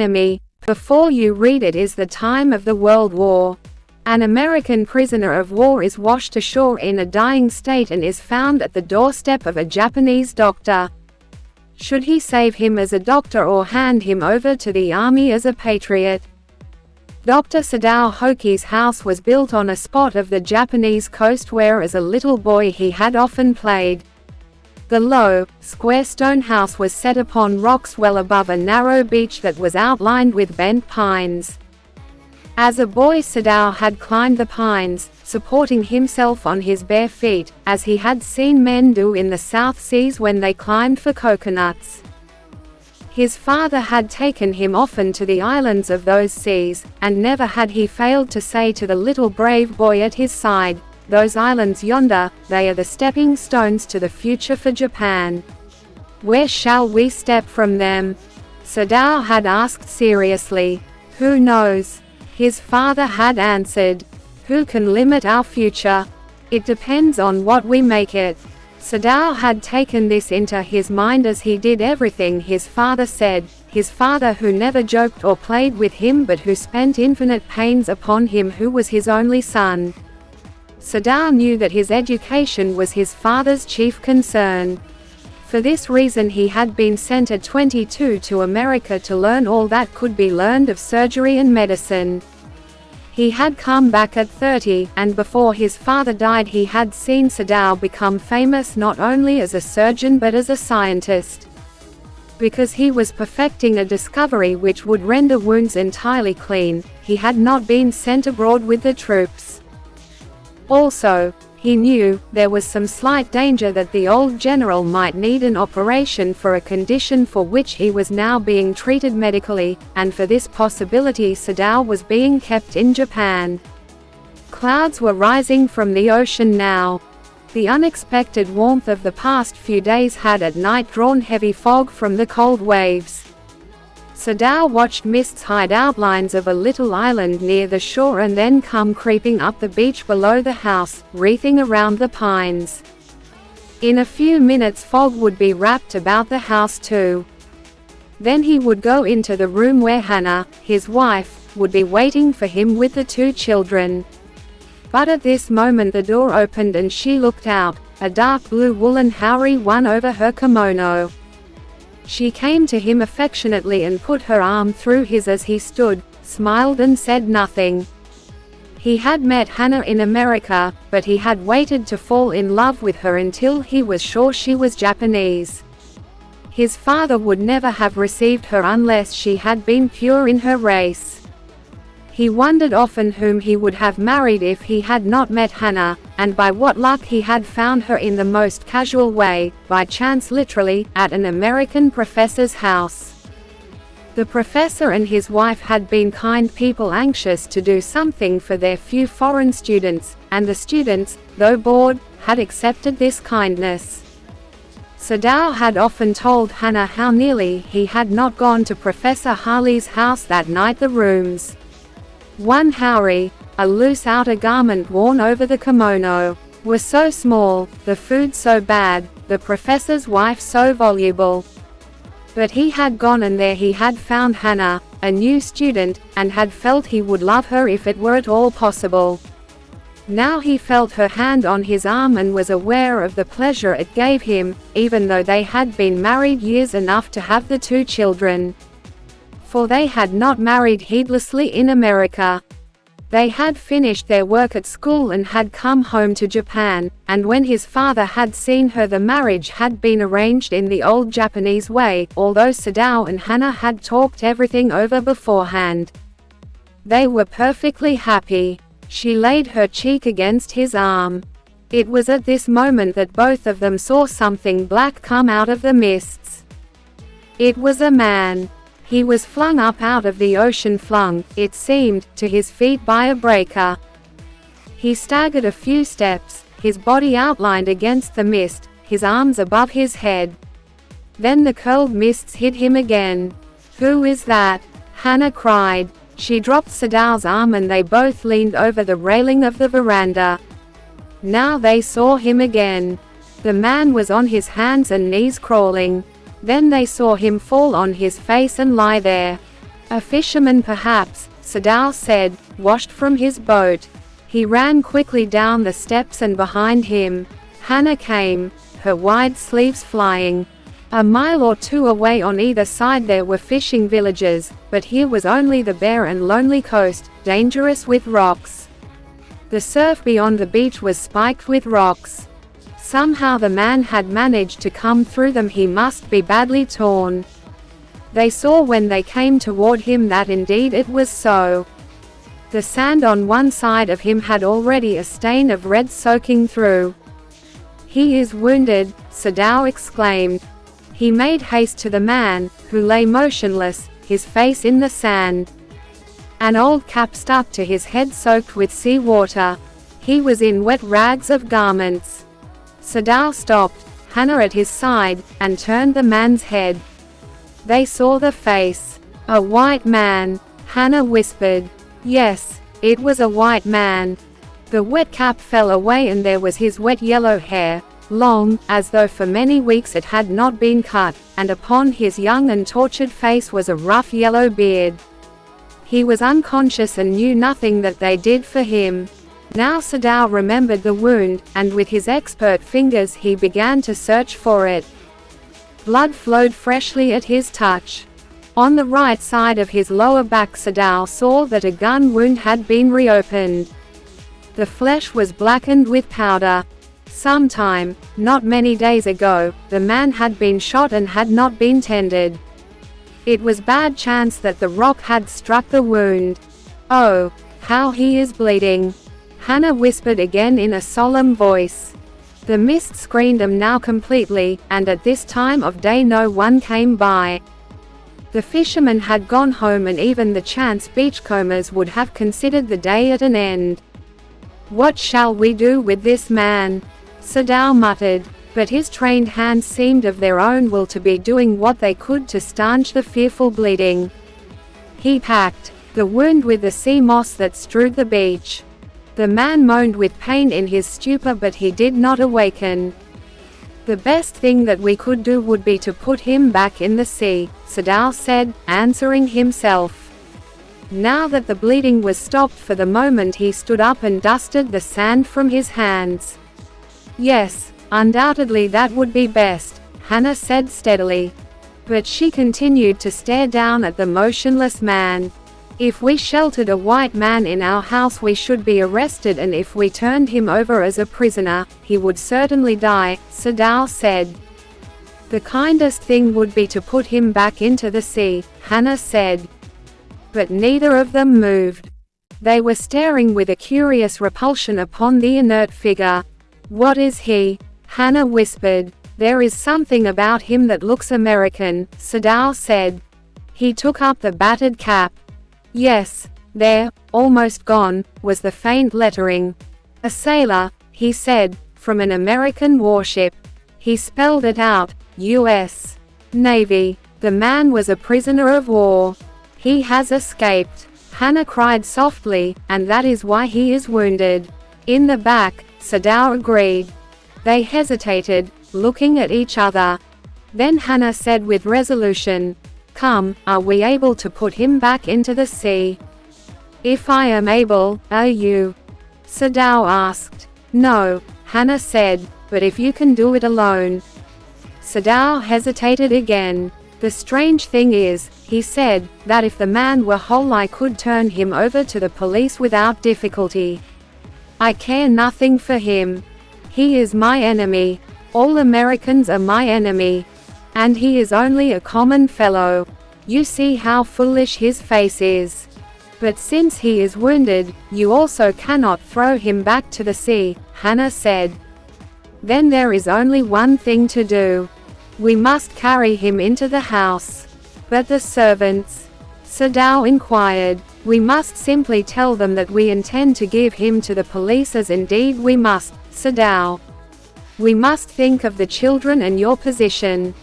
enemy. Before you read it is the time of the World War. An American prisoner of war is washed ashore in a dying state and is found at the doorstep of a Japanese doctor. Should he save him as a doctor or hand him over to the army as a patriot? Dr. Sadao Hoki's house was built on a spot of the Japanese coast where as a little boy he had often played. The low, square stone house was set upon rocks well above a narrow beach that was outlined with bent pines. As a boy Sadao had climbed the pines, supporting himself on his bare feet, as he had seen men do in the South Seas when they climbed for coconuts. His father had taken him often to the islands of those seas, and never had he failed to say to the little brave boy at his side, "Those islands yonder, they are the stepping stones to the future for Japan. Where shall we step from them?" Sadao had asked seriously. "Who knows?" His father had answered. "Who can limit our future? It depends on what we make it." Sadao had taken this into his mind as he did everything his father said, his father who never joked or played with him but who spent infinite pains upon him who was his only son. Sadao knew that his education was his father's chief concern. For this reason he had been sent at 22 to America to learn all that could be learned of surgery and medicine. He had come back at 30, and before his father died he had seen Sadao become famous not only as a surgeon but as a scientist. Because he was perfecting a discovery which would render wounds entirely clean, he had not been sent abroad with the troops. Also, he knew there was some slight danger that the old general might need an operation for a condition for which he was now being treated medically, and for this possibility Sadao was being kept in Japan. Clouds were rising from the ocean now. The unexpected warmth of the past few days had at night drawn heavy fog from the cold waves. Sadao watched mists hide outlines of a little island near the shore and then come creeping up the beach below the house, wreathing around the pines. In a few minutes fog would be wrapped about the house too. Then he would go into the room where Hannah, his wife, would be waiting for him with the 2 children. But at this moment the door opened and she looked out, a dark blue woolen haori one over her kimono. She came to him affectionately and put her arm through his as he stood, smiled and said nothing. He had met Hannah in America, but he had waited to fall in love with her until he was sure she was Japanese. His father would never have received her unless she had been pure in her race. He wondered often whom he would have married if he had not met Hannah, and by what luck he had found her in the most casual way, by chance literally, at an American professor's house. The professor and his wife had been kind people anxious to do something for their few foreign students, and the students, though bored, had accepted this kindness. Sadao had often told Hannah how nearly he had not gone to Professor Harley's house that night. The rooms, one haori, a loose outer garment worn over the kimono, were so small, the food so bad, the professor's wife so voluble. But he had gone and there he had found Hannah, a new student, and had felt he would love her if it were at all possible. Now he felt her hand on his arm and was aware of the pleasure it gave him, even though they had been married years enough to have the 2 children. For they had not married heedlessly in America. They had finished their work at school and had come home to Japan, and when his father had seen her the marriage had been arranged in the old Japanese way, although Sadao and Hannah had talked everything over beforehand. They were perfectly happy. She laid her cheek against his arm. It was at this moment that both of them saw something black come out of the mists. It was a man. He was flung up out of the ocean, flung, it seemed, to his feet by a breaker. He staggered a few steps, his body outlined against the mist, his arms above his head. Then the curled mists hid him again. "Who is that?" Hannah cried. She dropped Sadao's arm and they both leaned over the railing of the veranda. Now they saw him again. The man was on his hands and knees crawling. Then they saw him fall on his face and lie there. A fisherman perhaps, Sadao said, washed from his boat. He ran quickly down the steps and behind him, Hannah came, her wide sleeves flying. A mile or two away on either side there were fishing villages, but here was only the bare and lonely coast, dangerous with rocks. The surf beyond the beach was spiked with rocks. Somehow the man had managed to come through them. He must be badly torn. They saw when they came toward him that indeed it was so. The sand on one side of him had already a stain of red soaking through. "He is wounded," Sadao exclaimed. He made haste to the man, who lay motionless, his face in the sand. An old cap stuck to his head soaked with sea water. He was in wet rags of garments. Sadao stopped, Hannah at his side, and turned the man's head. They saw the face. "A white man," Hannah whispered. Yes, it was a white man. The wet cap fell away and there was his wet yellow hair, long, as though for many weeks it had not been cut, and upon his young and tortured face was a rough yellow beard. He was unconscious and knew nothing that they did for him. Now Sadao remembered the wound, and with his expert fingers he began to search for it. Blood flowed freshly at his touch. On the right side of his lower back Sadao saw that a gun wound had been reopened. The flesh was blackened with powder. Sometime, not many days ago, the man had been shot and had not been tended. It was bad chance that the rock had struck the wound. "Oh, how he is bleeding," Hannah whispered again in a solemn voice. The mist screened them now completely, and at this time of day no one came by. The fishermen had gone home and even the chance beachcombers would have considered the day at an end. "What shall we do with this man?" Sadao muttered, but his trained hands seemed of their own will to be doing what they could to stanch the fearful bleeding. He packed the wound with the sea moss that strewed the beach. The man moaned with pain in his stupor, but he did not awaken. "The best thing that we could do would be to put him back in the sea," Sadao said, answering himself. Now that the bleeding was stopped for the moment, he stood up and dusted the sand from his hands. "Yes, undoubtedly that would be best," Hannah said steadily. But she continued to stare down at the motionless man. "If we sheltered a white man in our house we should be arrested, and if we turned him over as a prisoner, he would certainly die," Sadao said. "The kindest thing would be to put him back into the sea," Hannah said. But neither of them moved. They were staring with a curious repulsion upon the inert figure. "What is he?" Hannah whispered. "There is something about him that looks American," Sadao said. He took up the battered cap. Yes, there, almost gone, was the faint lettering. "A sailor," he said, "from an American warship." He spelled it out, U.S. Navy. The man was a prisoner of war. "He has escaped," Hannah cried softly, "and that is why he is wounded." "In the back," Sadao agreed. They hesitated, looking at each other. Then Hannah said with resolution, "Come, are we able to put him back into the sea?" "If I am able, are you?" Sadao asked. "No," Hannah said, "but if you can do it alone." Sadao hesitated again. "The strange thing is," he said, "that if the man were whole I could turn him over to the police without difficulty. I care nothing for him. He is my enemy. All Americans are my enemy. And he is only a common fellow. You see how foolish his face is. But since he is wounded, you also cannot throw him back to the sea," Hannah said. "Then there is only one thing to do. We must carry him into the house." "But the servants?" Sadao inquired. "We must simply tell them that we intend to give him to the police, as indeed we must, Sadao. We must think of the children and your position.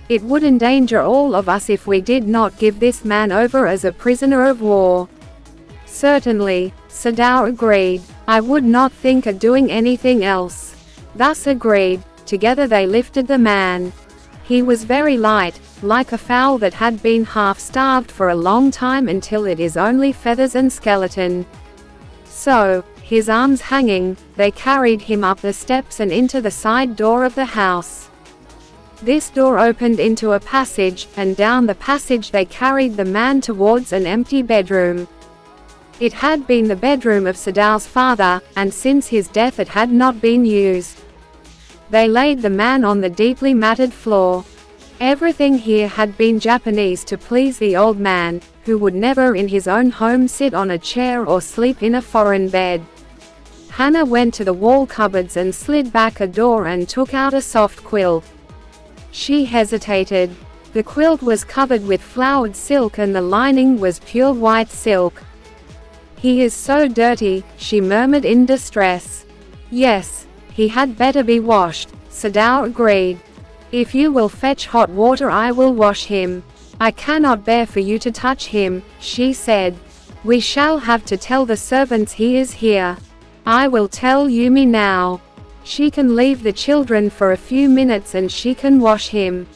It would endanger all of us if we did not give this man over as a prisoner of war." "Certainly," Sadao agreed. "I would not think of doing anything else." Thus agreed, together they lifted the man. He was very light, like a fowl that had been half-starved for a long time until it is only feathers and skeleton. So, his arms hanging, they carried him up the steps and into the side door of the house. This door opened into a passage, and down the passage they carried the man towards an empty bedroom. It had been the bedroom of Sadao's father, and since his death it had not been used. They laid the man on the deeply matted floor. Everything here had been Japanese to please the old man, who would never in his own home sit on a chair or sleep in a foreign bed. Hannah went to the wall cupboards and slid back a door and took out a soft quilt. She hesitated. The quilt was covered with flowered silk and the lining was pure white silk. "He is so dirty," she murmured in distress. "Yes, he had better be washed," Sadao agreed. "If you will fetch hot water I will wash him." "I cannot bear for you to touch him," she said. "We shall have to tell the servants he is here." "I will tell Yumi now. She can leave the children for a few minutes and she can wash him."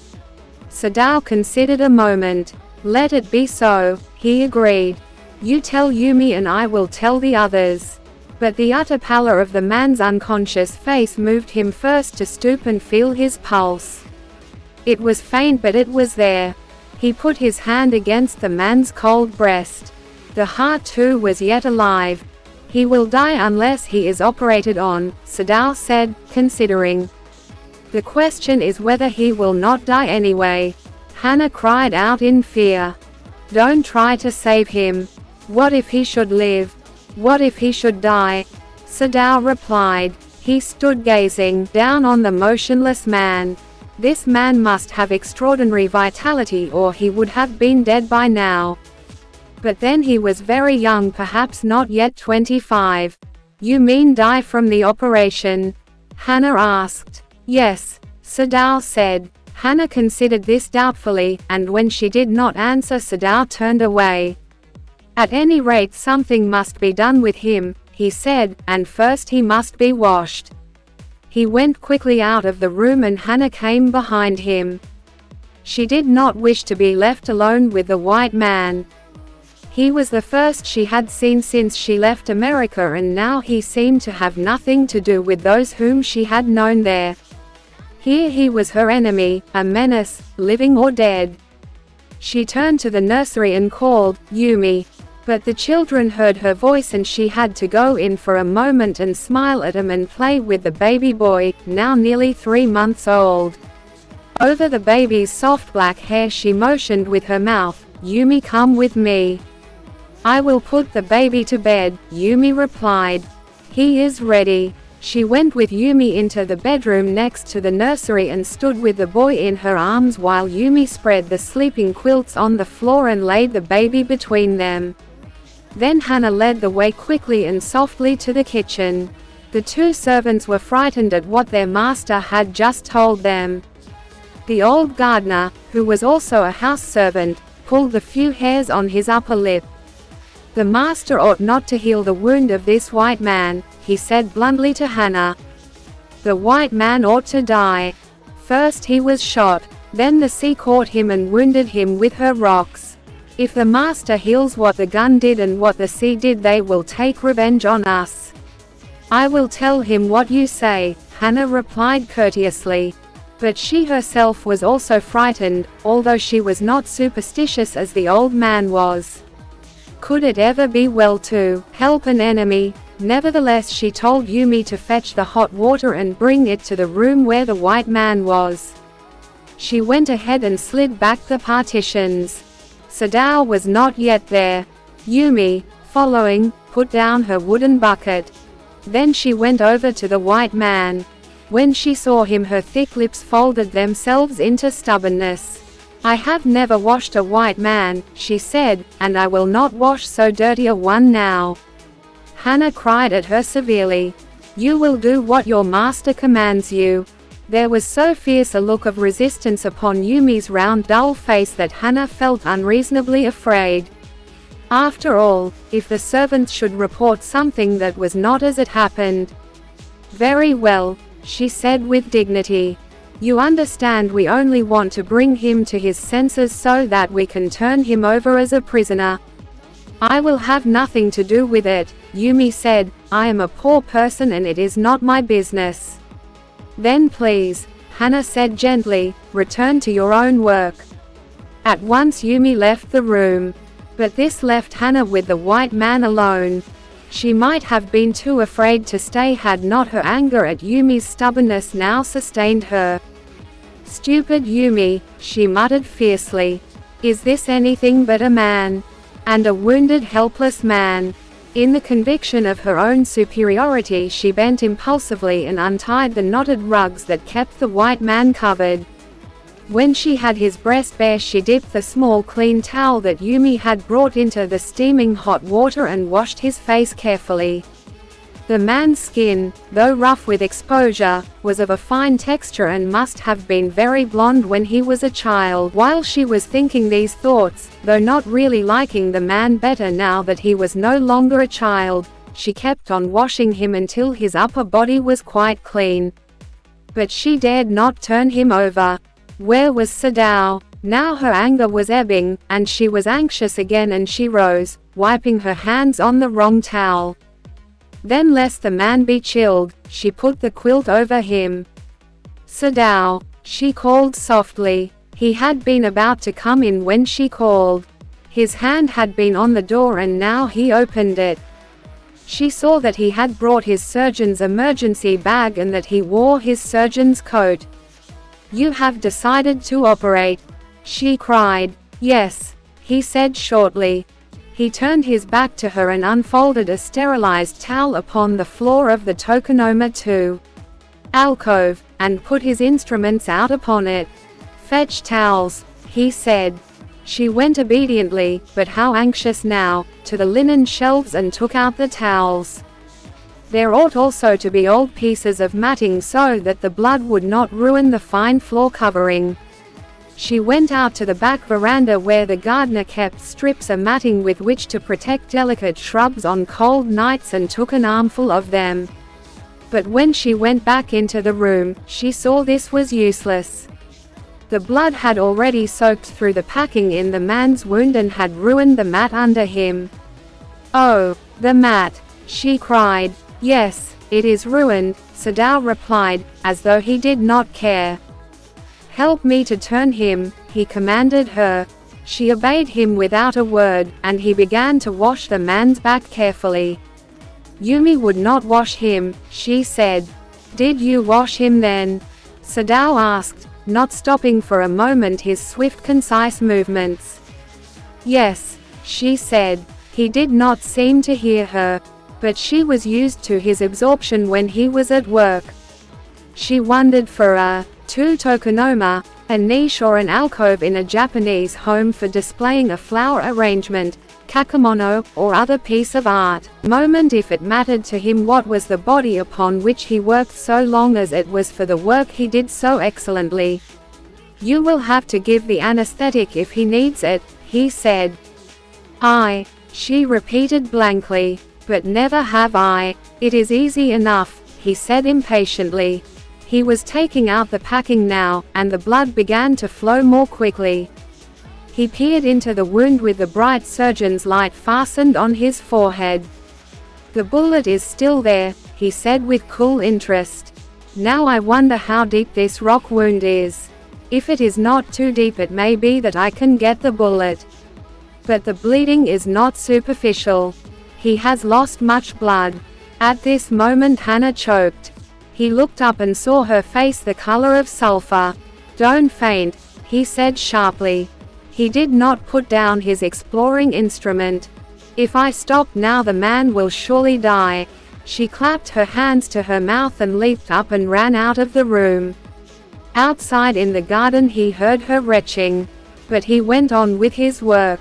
Sadao considered a moment. "Let it be so," he agreed. "You tell Yumi and I will tell the others." But the utter pallor of the man's unconscious face moved him first to stoop and feel his pulse. It was faint but it was there. He put his hand against the man's cold breast. The heart too was yet alive. "He will die unless he is operated on," Sadao said, considering. "The question is whether he will not die anyway." Hannah cried out in fear. "Don't try to save him. What if he should live? What if he should die?" Sadao replied. He stood gazing down on the motionless man. This man must have extraordinary vitality or he would have been dead by now. But then he was very young, perhaps not yet 25. "You mean die from the operation?" Hannah asked. "Yes," Sadao said. Hannah considered this doubtfully, and when she did not answer Sadao turned away. "At any rate something must be done with him," he said, "and first he must be washed." He went quickly out of the room and Hannah came behind him. She did not wish to be left alone with the white man. He was the first she had seen since she left America and now he seemed to have nothing to do with those whom she had known there. Here he was her enemy, a menace, living or dead. She turned to the nursery and called, "Yumi." But the children heard her voice and she had to go in for a moment and smile at him and play with the baby boy, now nearly 3 months old. Over the baby's soft black hair she motioned with her mouth, "Yumi, come with me." "I will put the baby to bed," Yumi replied. "He is ready." She went with Yumi into the bedroom next to the nursery and stood with the boy in her arms while Yumi spread the sleeping quilts on the floor and laid the baby between them. Then Hannah led the way quickly and softly to the kitchen. The 2 servants were frightened at what their master had just told them. The old gardener, who was also a house servant, pulled the few hairs on his upper lip. "The master ought not to heal the wound of this white man," he said bluntly to Hannah. "The white man ought to die. First he was shot, then the sea caught him and wounded him with her rocks. If the master heals what the gun did and what the sea did they will take revenge on us." "I will tell him what you say," Hannah replied courteously. But she herself was also frightened, although she was not superstitious as the old man was. Could it ever be well to help an enemy? Nevertheless she told Yumi to fetch the hot water and bring it to the room where the white man was. She went ahead and slid back the partitions. Sadao was not yet there. Yumi, following, put down her wooden bucket. Then she went over to the white man. When she saw him her thick lips folded themselves into stubbornness. "I have never washed a white man," she said, "and I will not wash so dirty a one now." Hannah cried at her severely. "You will do what your master commands you." There was so fierce a look of resistance upon Yumi's round dull face that Hannah felt unreasonably afraid. After all, if the servants should report something that was not as it happened. "Very well," she said with dignity. You understand, we only want to bring him to his senses so that we can turn him over as a prisoner. I will have nothing to do with it, Yumi said. I am a poor person and it is not my business. Then please, Hana said gently, return to your own work. At once Yumi left the room. But this left Hana with the white man alone. She might have been too afraid to stay had not her anger at Yumi's stubbornness now sustained her. Stupid Yumi, she muttered fiercely. Is this anything but a man? And a wounded helpless man. In the conviction of her own superiority, she bent impulsively and untied the knotted rugs that kept the white man covered. When she had his breast bare, she dipped the small clean towel that Yumi had brought into the steaming hot water and washed his face carefully. The man's skin, though rough with exposure, was of a fine texture and must have been very blonde when he was a child. While she was thinking these thoughts, though not really liking the man better now that he was no longer a child, she kept on washing him until his upper body was quite clean. But she dared not turn him over. Where was Sadao? Now her anger was ebbing, and she was anxious again, and she rose, wiping her hands on the wrong towel. Then, lest the man be chilled, she put the quilt over him. Sadao, she called softly. He had been about to come in when she called. His hand had been on the door and now he opened it. She saw that he had brought his surgeon's emergency bag and that he wore his surgeon's coat. You have decided to operate? She cried. Yes, he said shortly. He turned his back to her and unfolded a sterilized towel upon the floor of the Tokonoma 2 alcove, and put his instruments out upon it. Fetch towels, he said. She went obediently, but how anxious now, to the linen shelves and took out the towels. There ought also to be old pieces of matting so that the blood would not ruin the fine floor covering. She went out to the back veranda where the gardener kept strips of matting with which to protect delicate shrubs on cold nights and took an armful of them. But when she went back into the room, she saw this was useless. The blood had already soaked through the packing in the man's wound and had ruined the mat under him. Oh, the mat, she cried. Yes, it is ruined, Sadao replied, as though he did not care. Help me to turn him, he commanded her. She obeyed him without a word, and he began to wash the man's back carefully. Yumi would not wash him, she said. Did you wash him then? Sadao asked, not stopping for a moment his swift, concise movements. Yes, she said. He did not seem to hear her, but she was used to his absorption when he was at work. She wondered for a tokonoma, a niche or an alcove in a Japanese home for displaying a flower arrangement, kakemono, or other piece of art. Moment if it mattered to him what was the body upon which he worked so long as it was for the work he did so excellently. You will have to give the anesthetic if he needs it, he said. She repeated blankly. But never have I. It is easy enough, he said impatiently. He was taking out the packing now, and the blood began to flow more quickly. He peered into the wound with the bright surgeon's light fastened on his forehead. The bullet is still there, he said with cool interest. Now I wonder how deep this rock wound is. If it is not too deep, it may be that I can get the bullet. But the bleeding is not superficial. He has lost much blood. At this moment Hana choked. He looked up and saw her face the color of sulfur. Don't faint, he said sharply. He did not put down his exploring instrument. If I stop now the man will surely die. She clapped her hands to her mouth and leaped up and ran out of the room. Outside in the garden he heard her retching. But he went on with his work.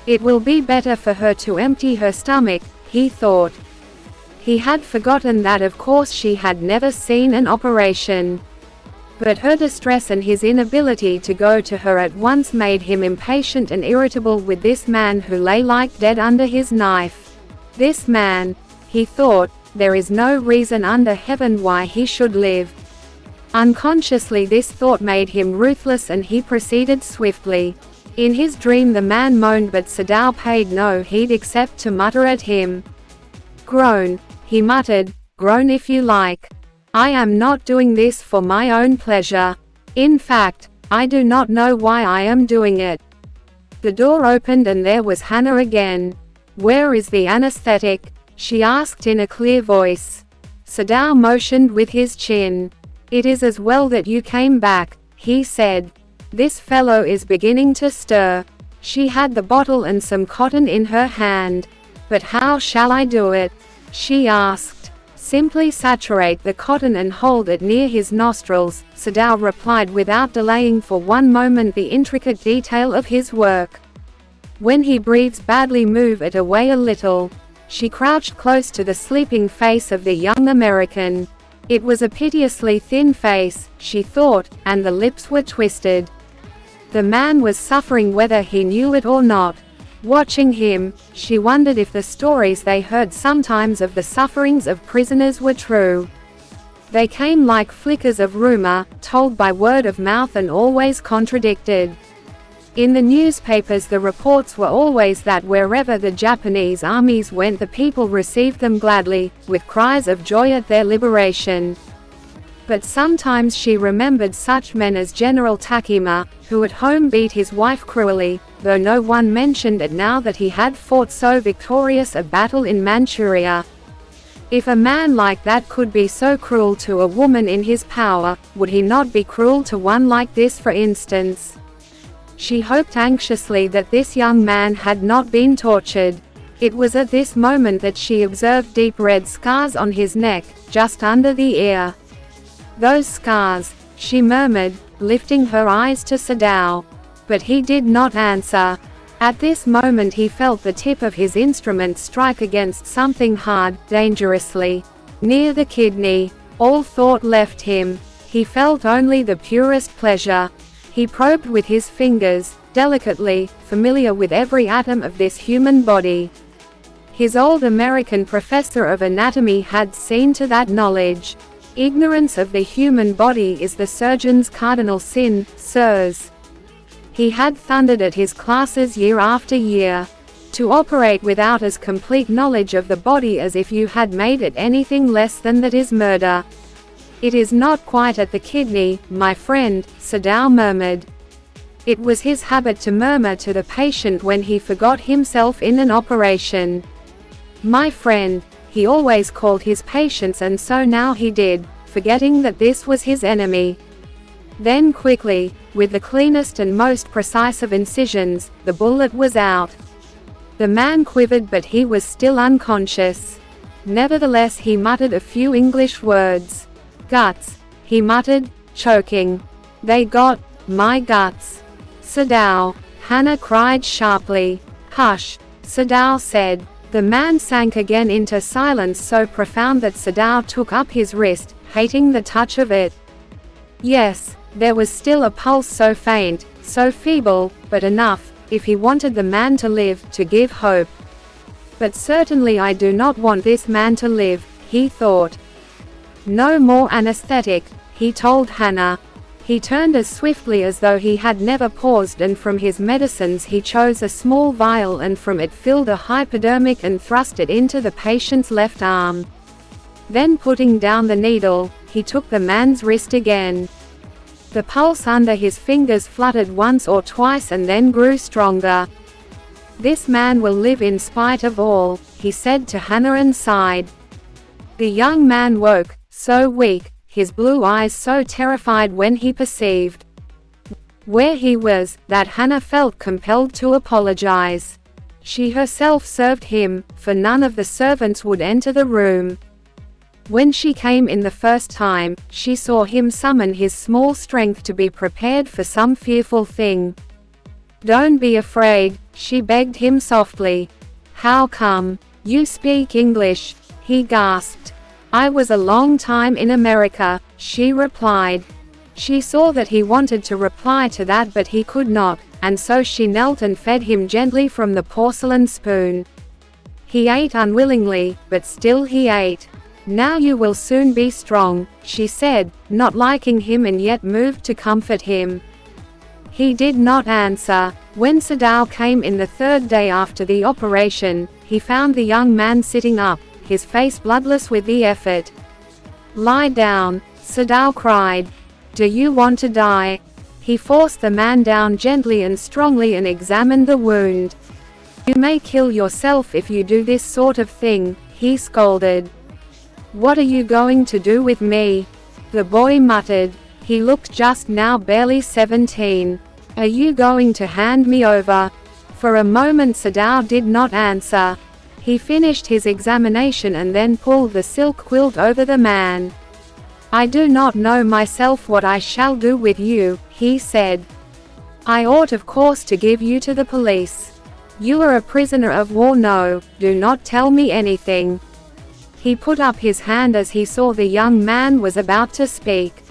It will be better for her to empty her stomach, he thought. He had forgotten that of course she had never seen an operation. But her distress and his inability to go to her at once made him impatient and irritable with this man who lay like dead under his knife. This man, he thought, there is no reason under heaven why he should live. Unconsciously this thought made him ruthless and he proceeded swiftly. In his dream the man moaned but Sadao paid no heed except to mutter at him. "Groan," he muttered, "groan if you like. I am not doing this for my own pleasure. In fact, I do not know why I am doing it." The door opened and there was Hannah again. "Where is the anesthetic?" she asked in a clear voice. Sadao motioned with his chin. "It is as well that you came back," he said. "This fellow is beginning to stir." She had the bottle and some cotton in her hand. "But how shall I do it?" she asked. "Simply saturate the cotton and hold it near his nostrils," Sadao replied without delaying for one moment the intricate detail of his work. "When he breathes badly, move it away a little." She crouched close to the sleeping face of the young American. It was a piteously thin face, she thought, and the lips were twisted. The man was suffering whether he knew it or not. Watching him, she wondered if the stories they heard sometimes of the sufferings of prisoners were true. They came like flickers of rumor, told by word of mouth and always contradicted. In the newspapers the reports were always that wherever the Japanese armies went the people received them gladly, with cries of joy at their liberation. But sometimes she remembered such men as General Takema, who at home beat his wife cruelly, though no one mentioned it now that he had fought so victorious a battle in Manchuria. If a man like that could be so cruel to a woman in his power, would he not be cruel to one like this, for instance? She hoped anxiously that this young man had not been tortured. It was at this moment that she observed deep red scars on his neck, just under the ear. "Those scars," she murmured, lifting her eyes to Sadao. But he did not answer. At this moment he felt the tip of his instrument strike against something hard, dangerously. Near the kidney. All thought left him. He felt only the purest pleasure. He probed with his fingers, delicately, familiar with every atom of this human body. His old American professor of anatomy had seen to that knowledge. "Ignorance of the human body is the surgeon's cardinal sin, sirs." He had thundered at his classes year after year. "To operate without as complete knowledge of the body as if you had made it anything less than that is murder." "It is not quite at the kidney, my friend," Sadao murmured. It was his habit to murmur to the patient when he forgot himself in an operation. "My friend," he always called his patients, and so now he did, forgetting that this was his enemy. Then quickly, with the cleanest and most precise of incisions, the bullet was out. The man quivered but he was still unconscious. Nevertheless he muttered a few English words. "Guts," he muttered, choking. "They got my guts." "Sadao," Hannah cried sharply. "Hush," Sadao said. The man sank again into silence so profound that Sadao took up his wrist, hating the touch of it. Yes, there was still a pulse so faint, so feeble, but enough, if he wanted the man to live, to give hope. "But certainly I do not want this man to live," he thought. "No more anesthetic," he told Hannah. He turned as swiftly as though he had never paused, and from his medicines he chose a small vial and from it filled a hypodermic and thrust it into the patient's left arm. Then putting down the needle, he took the man's wrist again. The pulse under his fingers fluttered once or twice and then grew stronger. "This man will live in spite of all," he said to Hannah and sighed. The young man woke, so weak, his blue eyes so terrified when he perceived where he was, that Hannah felt compelled to apologize. She herself served him, for none of the servants would enter the room. When she came in the first time, she saw him summon his small strength to be prepared for some fearful thing. "Don't be afraid," she begged him softly. "How come you speak English?" he gasped. "I was a long time in America," she replied. She saw that he wanted to reply to that but he could not, and so she knelt and fed him gently from the porcelain spoon. He ate unwillingly, but still he ate. Now you will soon be strong, she said, not liking him and yet moved to comfort him. He did not answer. When Sadao came in the third day after the operation, he found the young man sitting up, his face bloodless with the effort. "Lie down," Sadao cried. "Do you want to die?" He forced the man down gently and strongly and examined the wound. "You may kill yourself if you do this sort of thing," he scolded. "What are you going to do with me?" the boy muttered. He looked just now barely 17. "Are you going to hand me over?" For a moment Sadao did not answer. He finished his examination and then pulled the silk quilt over the man. "I do not know myself what I shall do with you," he said. "I ought of course to give you to the police. You are a prisoner of war. No, do not tell me anything." He put up his hand as he saw the young man was about to speak.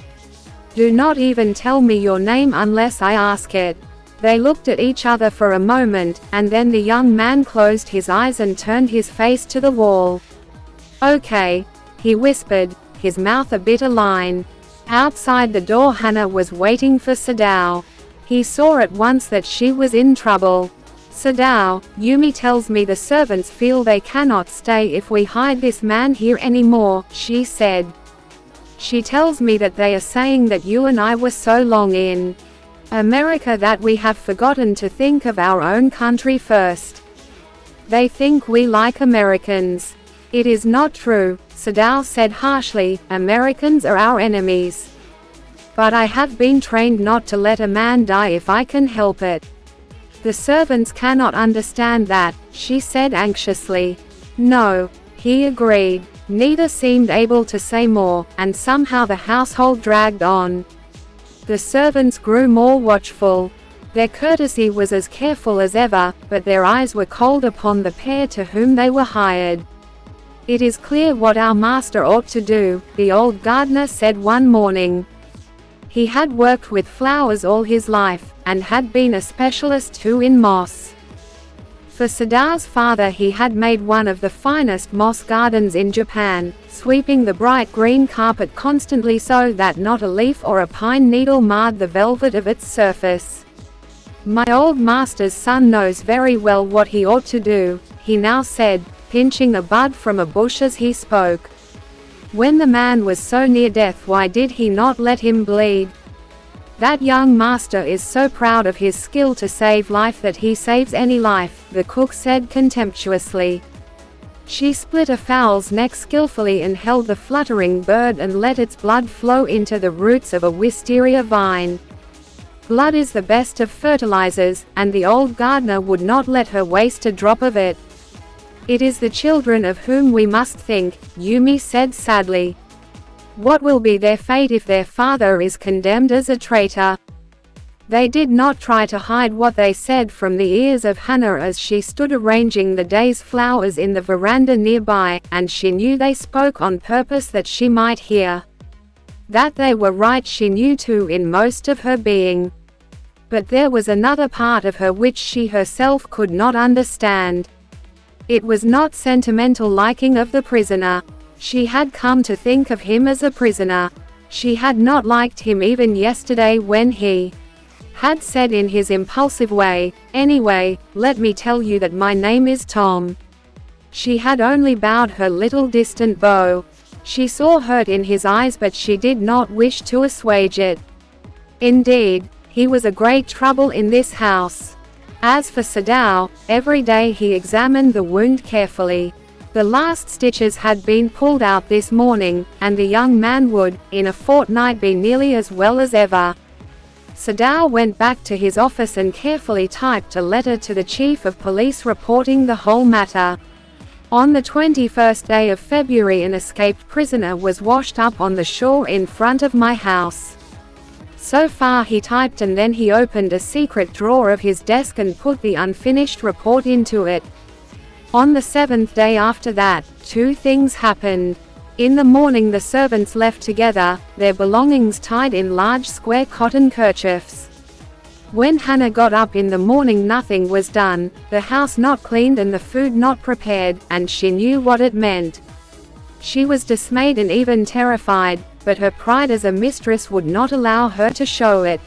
"Do not even tell me your name unless I ask it." They looked at each other for a moment, and then the young man closed his eyes and turned his face to the wall. "Okay," he whispered, his mouth a bit aline. Outside the door Hannah was waiting for Sadao. He saw at once that she was in trouble. "Sadao, Yumi tells me the servants feel they cannot stay if we hide this man here anymore," she said. "She tells me that they are saying that you and I were so long in America that we have forgotten to think of our own country first. They think we like Americans." "It is not true," Sadao said harshly. "Americans are our enemies. But I have been trained not to let a man die if I can help it." "The servants cannot understand that," she said anxiously. "No," he agreed. Neither seemed able to say more, and somehow the household dragged on. The servants grew more watchful. Their courtesy was as careful as ever, but their eyes were cold upon the pair to whom they were hired. "It is clear what our master ought to do," the old gardener said one morning. He had worked with flowers all his life, and had been a specialist too in moss. For Sadao's father he had made one of the finest moss gardens in Japan, sweeping the bright green carpet constantly so that not a leaf or a pine needle marred the velvet of its surface. "My old master's son knows very well what he ought to do," he now said, pinching a bud from a bush as he spoke. "When the man was so near death, why did he not let him bleed? That young master is so proud of his skill to save life that he saves any life," the cook said contemptuously. She split a fowl's neck skillfully and held the fluttering bird and let its blood flow into the roots of a wisteria vine. Blood is the best of fertilizers, and the old gardener would not let her waste a drop of it. "It is the children of whom we must think," Yumi said sadly. "What will be their fate if their father is condemned as a traitor?" They did not try to hide what they said from the ears of Hannah as she stood arranging the day's flowers in the veranda nearby, and she knew they spoke on purpose that she might hear. That they were right she knew too in most of her being. But there was another part of her which she herself could not understand. It was not sentimental liking of the prisoner. She had come to think of him as a prisoner. She had not liked him even yesterday when he had said in his impulsive way, "Anyway, let me tell you that my name is Tom." She had only bowed her little distant bow. She saw hurt in his eyes but she did not wish to assuage it. Indeed, he was a great trouble in this house. As for Sadao, every day he examined the wound carefully. The last stitches had been pulled out this morning, and the young man would, in a fortnight, be nearly as well as ever. Sadao went back to his office and carefully typed a letter to the chief of police reporting the whole matter. On the 21st day of February an escaped prisoner was washed up on the shore in front of my house. So far he typed, and then he opened a secret drawer of his desk and put the unfinished report into it. On the 7th day after that, two things happened. In the morning the servants left together, their belongings tied in large square cotton kerchiefs. When Hannah got up in the morning nothing was done, the house not cleaned and the food not prepared, and she knew what it meant. She was dismayed and even terrified, but her pride as a mistress would not allow her to show it.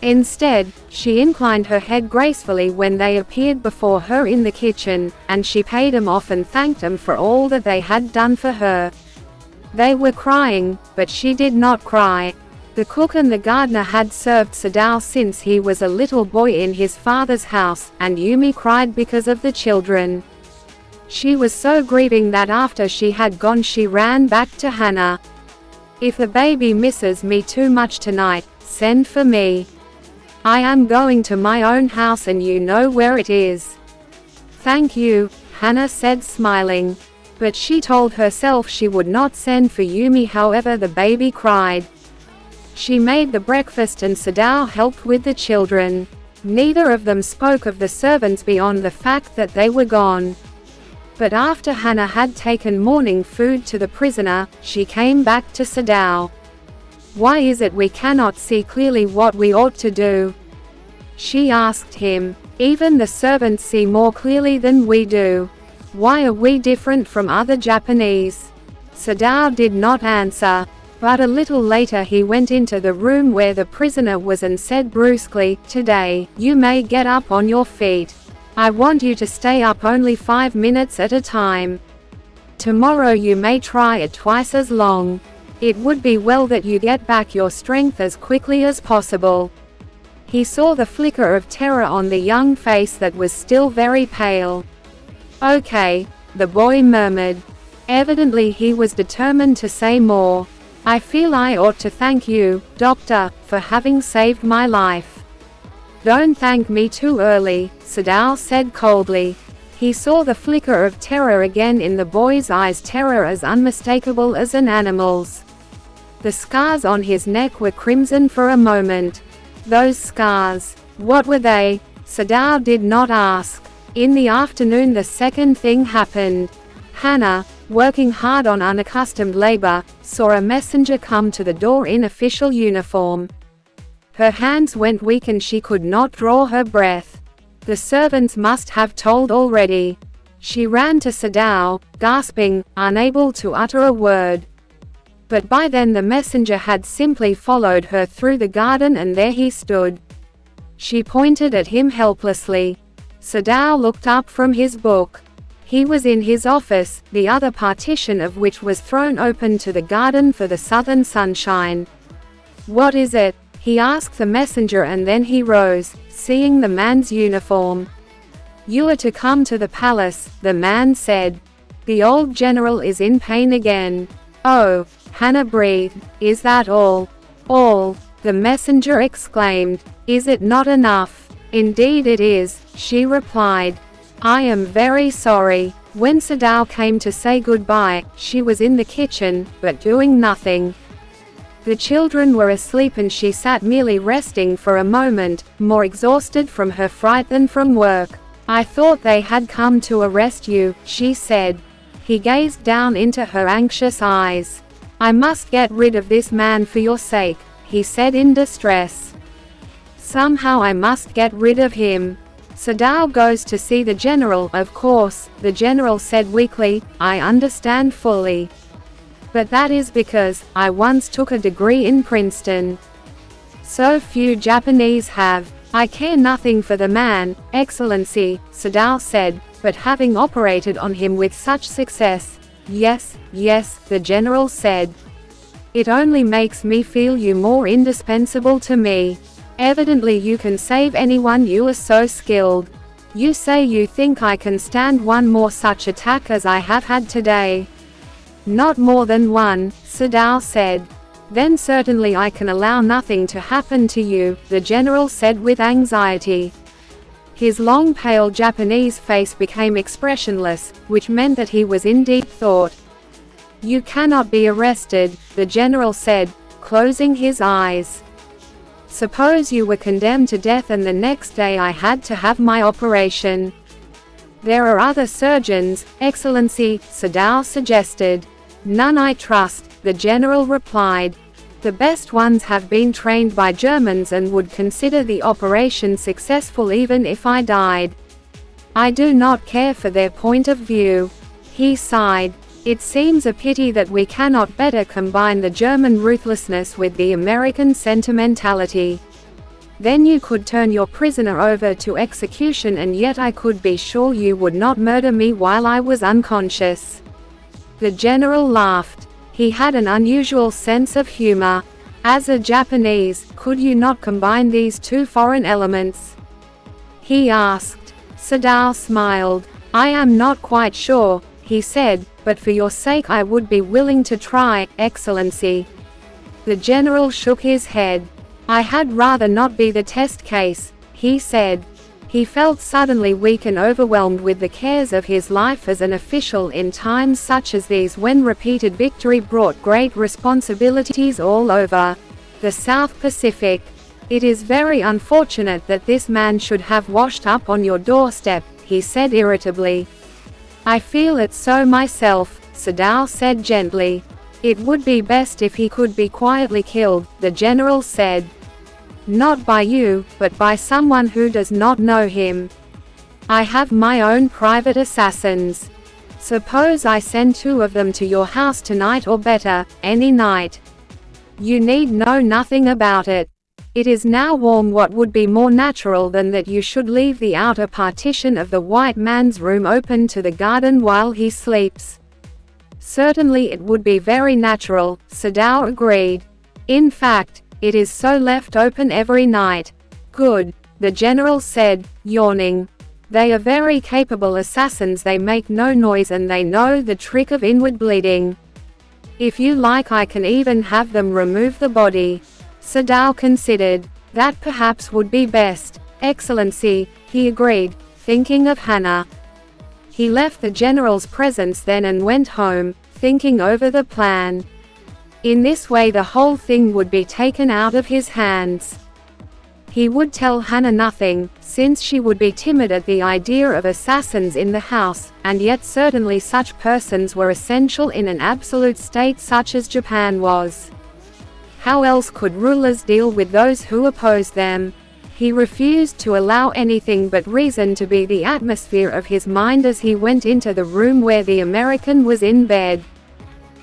Instead, she inclined her head gracefully when they appeared before her in the kitchen, and she paid them off and thanked them for all that they had done for her. They were crying, but she did not cry. The cook and the gardener had served Sadao since he was a little boy in his father's house, and Yumi cried because of the children. She was so grieving that after she had gone she ran back to Hana. "If the baby misses me too much tonight, send for me. I am going to my own house and you know where it is." "Thank you," Hana said smiling. But she told herself she would not send for Yumi however the baby cried. She made the breakfast and Sadao helped with the children. Neither of them spoke of the servants beyond the fact that they were gone. But after Hana had taken morning food to the prisoner, she came back to Sadao. "Why is it we cannot see clearly what we ought to do?" she asked him. "Even the servants see more clearly than we do. Why are we different from other Japanese?" Sadao did not answer. But a little later he went into the room where the prisoner was and said brusquely, "Today, you may get up on your feet. I want you to stay up only 5 minutes at a time. Tomorrow you may try it twice as long. It would be well that you get back your strength as quickly as possible." He saw the flicker of terror on the young face that was still very pale. "Okay," the boy murmured. Evidently he was determined to say more. "I feel I ought to thank you, doctor, for having saved my life." "Don't thank me too early," Sadao said coldly. He saw the flicker of terror again in the boy's eyes, terror as unmistakable as an animal's. The scars on his neck were crimson for a moment. Those scars, what were they? Sadao did not ask. In the afternoon the second thing happened. Hana, working hard on unaccustomed labor, saw a messenger come to the door in official uniform. Her hands went weak and she could not draw her breath. The servants must have told already. She ran to Sadao, gasping, unable to utter a word. But by then the messenger had simply followed her through the garden and there he stood. She pointed at him helplessly. Sadao looked up from his book. He was in his office, the other partition of which was thrown open to the garden for the southern sunshine. "What is it?" he asked the messenger, and then he rose, seeing the man's uniform. "You are to come to the palace," the man said. "The old general is in pain again." "Oh," Hana breathed. "Is that all?" "All," the messenger exclaimed. "Is it not enough?" "Indeed it is," she replied. "I am very sorry." When Sadao came to say goodbye, she was in the kitchen, but doing nothing. The children were asleep and she sat merely resting for a moment, more exhausted from her fright than from work. "I thought they had come to arrest you," she said. He gazed down into her anxious eyes. "I must get rid of this man for your sake," he said in distress. "Somehow I must get rid of him." "Sadao goes to see the general, of course," the general said weakly. "I understand fully. But that is because I once took a degree in Princeton. So few Japanese have. I care nothing for the man, Excellency," Sadao said, "but having operated on him with such success—" "Yes, yes," the general said. "It only makes me feel you more indispensable to me. Evidently you can save anyone, you are so skilled. You say you think I can stand one more such attack as I have had today?" "Not more than one," Sadao said. "Then certainly I can allow nothing to happen to you," the general said with anxiety. His long pale Japanese face became expressionless, which meant that he was in deep thought. "You cannot be arrested," the general said, closing his eyes. "Suppose you were condemned to death and the next day I had to have my operation." "There are other surgeons, Excellency," Sadao suggested. "None I trust," the general replied. "The best ones have been trained by Germans and would consider the operation successful even if I died. I do not care for their point of view." He sighed. It seems a pity that we cannot better combine the German ruthlessness with the American sentimentality. Then you could turn your prisoner over to execution, and yet I could be sure you would not murder me while I was unconscious." The general laughed. He had an unusual sense of humor. "As a Japanese, could you not combine these two foreign elements?" he asked. Sadao smiled. "I am not quite sure," he said, "but for your sake I would be willing to try, Excellency." The general shook his head. "I had rather not be the test case," he said. He felt suddenly weak and overwhelmed with the cares of his life as an official in times such as these, when repeated victory brought great responsibilities all over the South Pacific. "It is very unfortunate that this man should have washed up on your doorstep," he said irritably. "I feel it so myself," Sadao said gently. "It would be best if he could be quietly killed," the general said. "Not by you, but by someone who does not know him. I have my own private assassins. Suppose I send 2 of them to your house tonight, or better, any night. You need know nothing about it. It is now warm. What would be more natural than that you should leave the outer partition of the white man's room open to the garden while he sleeps?" "Certainly it would be very natural," Sadao agreed. "In fact, it is so left open every night." "Good," the general said, yawning. "They are very capable assassins. They make no noise and they know the trick of inward bleeding. If you like, I can even have them remove the body." Sadao considered. "That perhaps would be best, Excellency," he agreed, thinking of Hannah. He left the general's presence then and went home, thinking over the plan. In this way the whole thing would be taken out of his hands. He would tell Hannah nothing, since she would be timid at the idea of assassins in the house, and yet certainly such persons were essential in an absolute state such as Japan was. How else could rulers deal with those who opposed them? He refused to allow anything but reason to be the atmosphere of his mind as he went into the room where the American was in bed.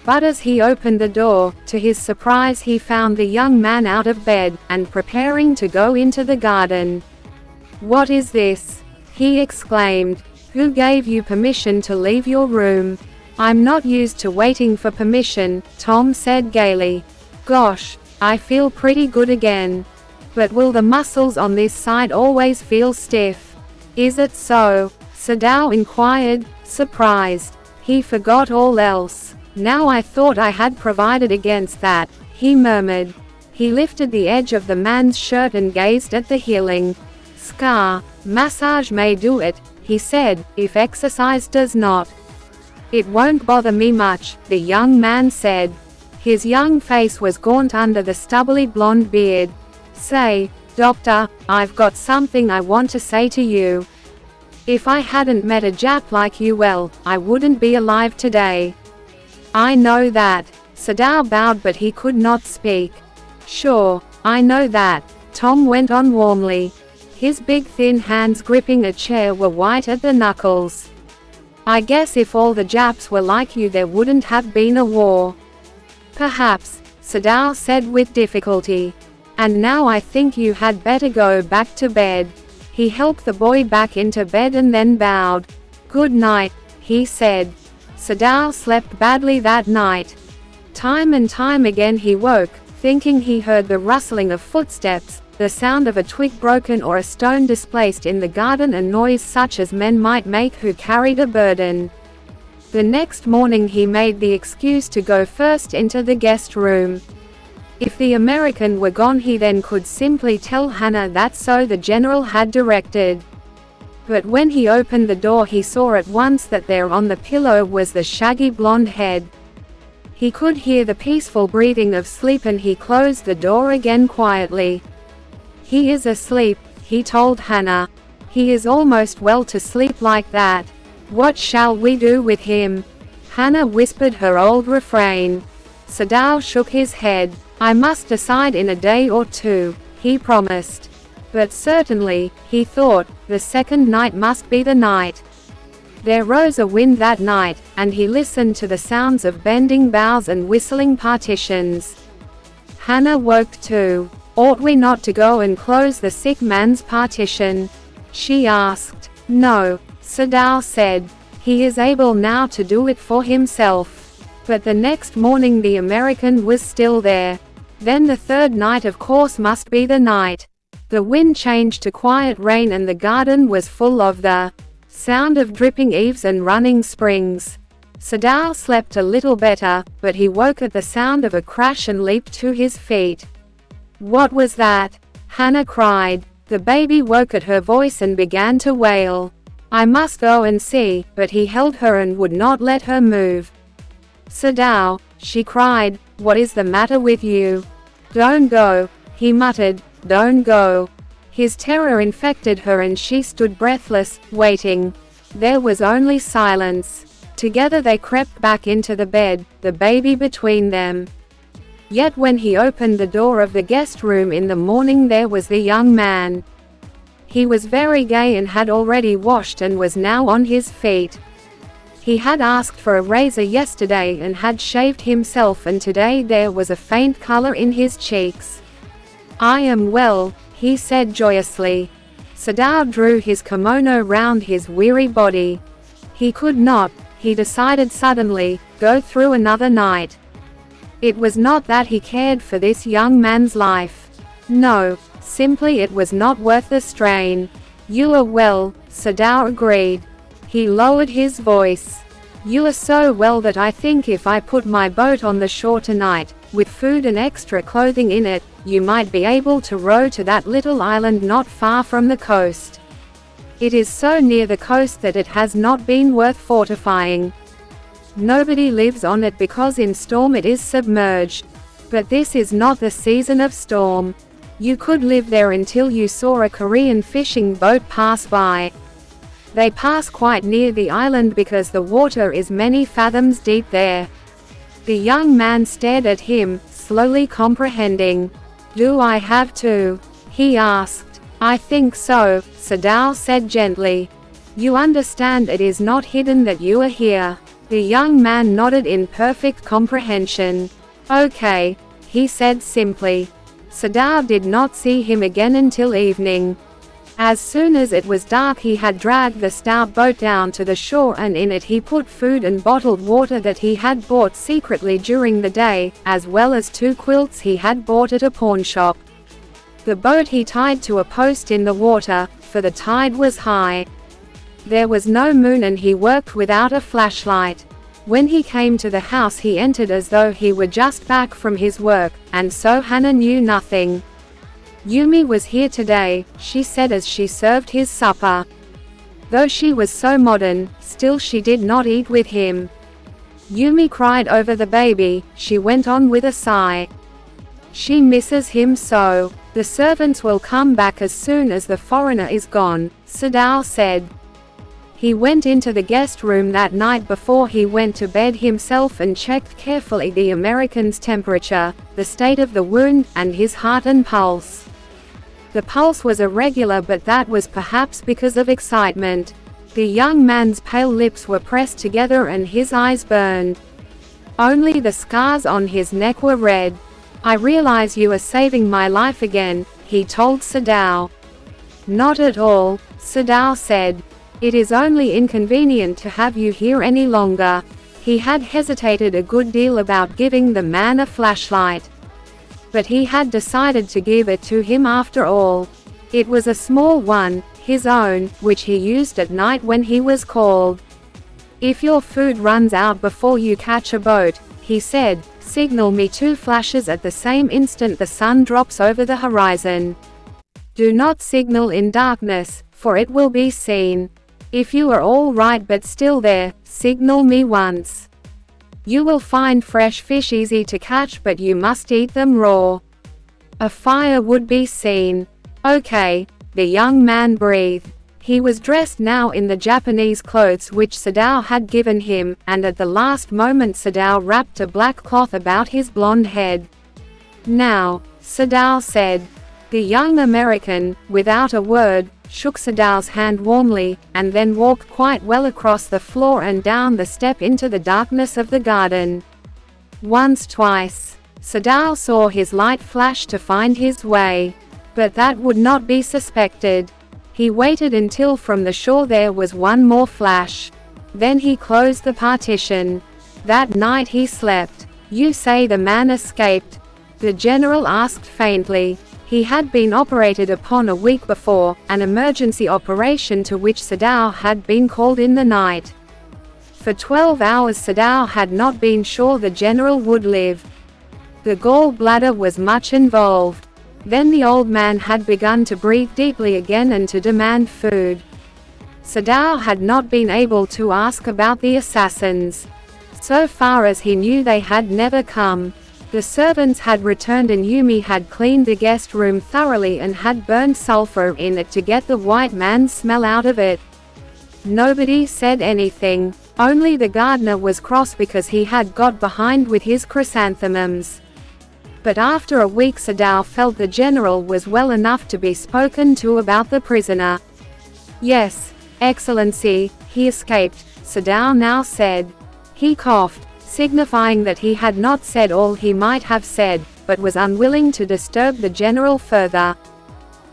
But as he opened the door, to his surprise he found the young man out of bed, and preparing to go into the garden. "What is this?" he exclaimed. "Who gave you permission to leave your room?" "I'm not used to waiting for permission," Tom said gaily. "Gosh, I feel pretty good again. But will the muscles on this side always feel stiff?" "Is it so?" Sadao inquired, surprised. He forgot all else. "Now I thought I had provided against that," he murmured. He lifted the edge of the man's shirt and gazed at the healing scar. "Massage may do it," he said, "if exercise does not." "It won't bother me much," the young man said. His young face was gaunt under the stubbly blonde beard. "Say, doctor, I've got something I want to say to you. If I hadn't met a Jap like you, well, I wouldn't be alive today." "I know that." Sadao bowed, but he could not speak. "Sure, I know that," Tom went on warmly. His big thin hands gripping a chair were white at the knuckles. "I guess if all the Japs were like you, there wouldn't have been a war." "Perhaps," Sadao said with difficulty. "And now I think you had better go back to bed." He helped the boy back into bed and then bowed. "Good night," he said. Sadao slept badly that night. Time and time again he woke, thinking he heard the rustling of footsteps, the sound of a twig broken or a stone displaced in the garden, a noise such as men might make who carried a burden. The next morning he made the excuse to go first into the guest room. If the American were gone, he then could simply tell Hannah that so the general had directed. But when he opened the door, he saw at once that there on the pillow was the shaggy blonde head. He could hear the peaceful breathing of sleep, and he closed the door again quietly. "He is asleep," he told Hannah. "He is almost well to sleep like that. What shall we do with him?" Hannah whispered her old refrain. Sadao shook his head. "I must decide in a day or two," he promised. But certainly, he thought, the second night must be the night. There rose a wind that night, and he listened to the sounds of bending boughs and whistling partitions. Hannah woke too. "Ought we not to go and close the sick man's partition?" she asked. "No," Sadao said. "He is able now to do it for himself." But the next morning the American was still there. Then the third night of course must be the night. The wind changed to quiet rain and the garden was full of the sound of dripping eaves and running springs. Sadao slept a little better, but he woke at the sound of a crash and leaped to his feet. "What was that?" Hannah cried. The baby woke at her voice and began to wail. "I must go and see," but he held her and would not let her move. "Sadao," she cried, "what is the matter with you?" "Don't go," he muttered, "don't go." His terror infected her and she stood breathless, waiting. There was only silence. Together they crept back into the bed, the baby between them. Yet when he opened the door of the guest room in the morning there was the young man. He was very gay and had already washed and was now on his feet. He had asked for a razor yesterday and had shaved himself, and today there was a faint color in his cheeks. "I am well," he said joyously. Sadao drew his kimono round his weary body. He could not, he decided suddenly, go through another night. It was not that he cared for this young man's life. No, simply it was not worth the strain. "You are well," Sadao agreed. He lowered his voice. "You are so well that I think if I put my boat on the shore tonight, with food and extra clothing in it, you might be able to row to that little island not far from the coast. It is so near the coast that it has not been worth fortifying. Nobody lives on it because in storm it is submerged. But this is not the season of storm. You could live there until you saw a Korean fishing boat pass by. They pass quite near the island because the water is many fathoms deep there." The young man stared at him, slowly comprehending. "Do I have to?" he asked. "I think so," Sadao said gently. "You understand it is not hidden that you are here." The young man nodded in perfect comprehension. "Okay," he said simply. Sadao did not see him again until evening. As soon as it was dark he had dragged the stout boat down to the shore, and in it he put food and bottled water that he had bought secretly during the day, as well as 2 quilts he had bought at a pawnshop. The boat he tied to a post in the water, for the tide was high. There was no moon and he worked without a flashlight. When he came to the house he entered as though he were just back from his work, and so Hannah knew nothing. "Yumi was here today," she said as she served his supper. Though she was so modern, still she did not eat with him. Yumi cried over the baby, she went on with a sigh. "She misses him so. The servants will come back as soon as the foreigner is gone," Sadao said. He went into the guest room that night before he went to bed himself and checked carefully the American's temperature, the state of the wound, and his heart and pulse. The pulse was irregular, but that was perhaps because of excitement. The young man's pale lips were pressed together and his eyes burned. Only the scars on his neck were red. "I realize you are saving my life again," he told Sadao. "Not at all," Sadao said. "It is only inconvenient to have you here any longer." He had hesitated a good deal about giving the man a flashlight. But he had decided to give it to him after all. It was a small one, his own, which he used at night when he was called. "If your food runs out before you catch a boat," he said, "signal me 2 flashes at the same instant the sun drops over the horizon. Do not signal in darkness, for it will be seen. If you are all right but still there, signal me once. You will find fresh fish easy to catch, but you must eat them raw. A fire would be seen." "Okay," the young man breathed. He was dressed now in the Japanese clothes which Sadao had given him, and at the last moment Sadao wrapped a black cloth about his blonde head. "Now," Sadao said. The young American, without a word, shook Sadow's hand warmly, and then walked quite well across the floor and down the step into the darkness of the garden. Once, twice, Sadow saw his light flash to find his way. But that would not be suspected. He waited until from the shore there was one more flash. Then he closed the partition. That night he slept. "You say the man escaped?" the general asked faintly. He had been operated upon a week before, an emergency operation to which Sadow had been called in the night. For 12 hours Sadow had not been sure the general would live. The gallbladder was much involved. Then the old man had begun to breathe deeply again and to demand food. Sadow had not been able to ask about the assassins. So far as he knew they had never come. The servants had returned and Yumi had cleaned the guest room thoroughly and had burned sulfur in it to get the white man's smell out of it. Nobody said anything. Only the gardener was cross because he had got behind with his chrysanthemums. But after a week Sadow felt the general was well enough to be spoken to about the prisoner. "Yes, Excellency, he escaped," Sadow now said. He coughed, signifying that he had not said all he might have said, but was unwilling to disturb the general further.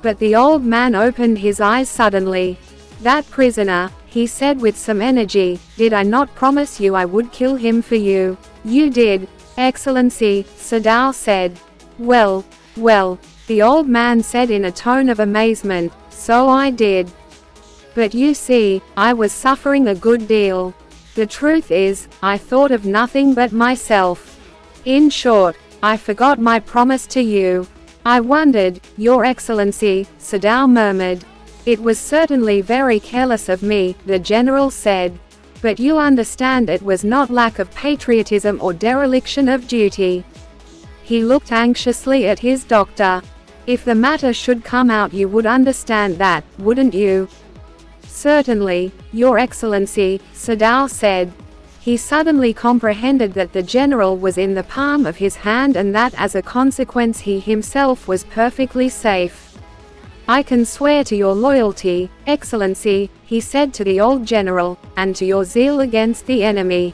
But the old man opened his eyes suddenly. "That prisoner," he said with some energy, "did I not promise you I would kill him for you?" "You did, Excellency," Sadow said. Well, the old man said in a tone of amazement, "so I did. But you see, I was suffering a good deal. The truth is, I thought of nothing but myself. In short, I forgot my promise to you." "I wondered, Your Excellency," Sadow murmured. "It was certainly very careless of me," the general said. "But you understand it was not lack of patriotism or dereliction of duty." He looked anxiously at his doctor. "If the matter should come out you would understand that, wouldn't you?" "Certainly, Your Excellency," Sadow said. He suddenly comprehended that the general was in the palm of his hand and that as a consequence he himself was perfectly safe. "I can swear to your loyalty, Excellency," he said to the old general, "and to your zeal against the enemy."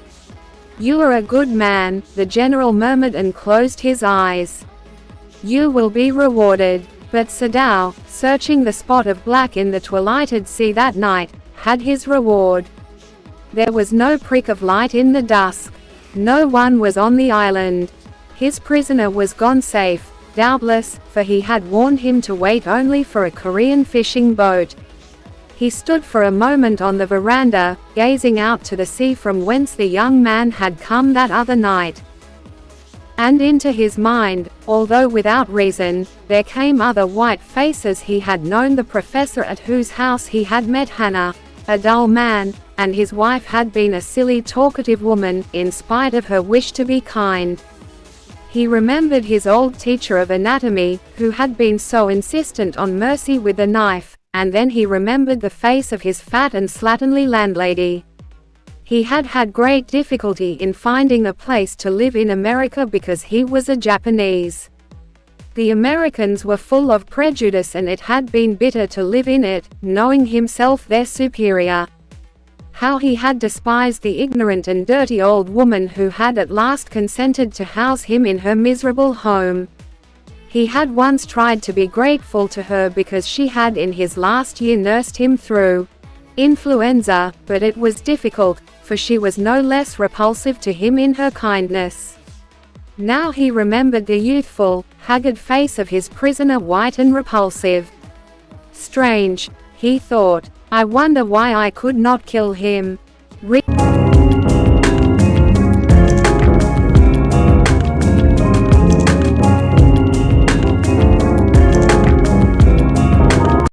"You are a good man," the general murmured and closed his eyes. "You will be rewarded." But Sadow, searching the spot of black in the twilighted sea that night, had his reward. There was no prick of light in the dusk. No one was on the island. His prisoner was gone safe, doubtless, for he had warned him to wait only for a Korean fishing boat. He stood for a moment on the veranda, gazing out to the sea from whence the young man had come that other night. And into his mind, although without reason, there came other white faces. He had known the professor at whose house he had met Hannah, a dull man, and his wife had been a silly talkative woman, in spite of her wish to be kind. He remembered his old teacher of anatomy, who had been so insistent on mercy with the knife, and then he remembered the face of his fat and slatternly landlady. He had had great difficulty in finding a place to live in America because he was a Japanese. The Americans were full of prejudice and it had been bitter to live in it, knowing himself their superior. How he had despised the ignorant and dirty old woman who had at last consented to house him in her miserable home. He had once tried to be grateful to her because she had in his last year nursed him through influenza, but it was difficult, for she was no less repulsive to him in her kindness. Now he remembered the youthful, haggard face of his prisoner, white and repulsive. Strange, he thought. I wonder why I could not kill him.